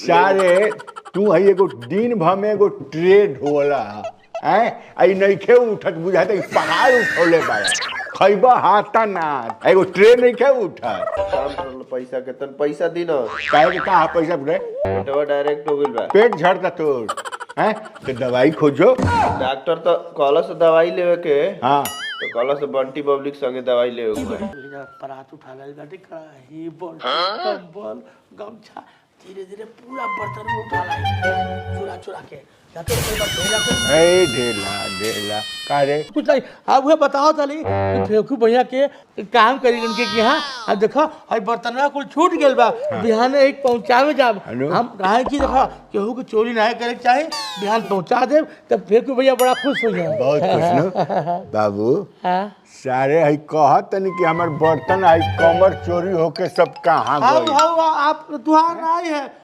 सारे तू है एगो दिन भर में एगो ट्रेड होला हैं आई नइखे उठत बुझाते पहाड़ उठौले बाया खइबा हाथा ना एगो ट्रेन नइखे उठा पैसा के तन पैसा दी ना काहे के कहाँ पैसा रे पेटवा डायरेक्ट हो गइल बा पेट झड़ता तोर हैं तो दवाई खोजो डॉक्टर तो कहला से दवाई लेवे के हाँ तो कहला से बंटी पब्लिक संगे दवाई लेवे के परात उठा गई बाटे कढ़ाई कंबल गमछा धीरे धीरे पूरा बर्तन में उठा लाई चुरा चुरा के या तो कोई बात ढेला के ए ढेला ढेला का रे कुछ नहीं अब वह बताओ तली फेंकू भैया के काम करी उनके कि हाँ अब देखो अब बर्तन में कुल छूट गेल बा बिहान एक पहुंचावे जाब हम कहे कि देखो केहू के चोरी ना करे चाहे बिहान पहुंचा दे तब फेंकू भैया बड़ा खुश हो जाए बहुत खुश न बाबू हाँ सारे है कहत तनी कि हमर बर्तन आई कमर चोरी होके सब कहाँ गई आप दुहार आई है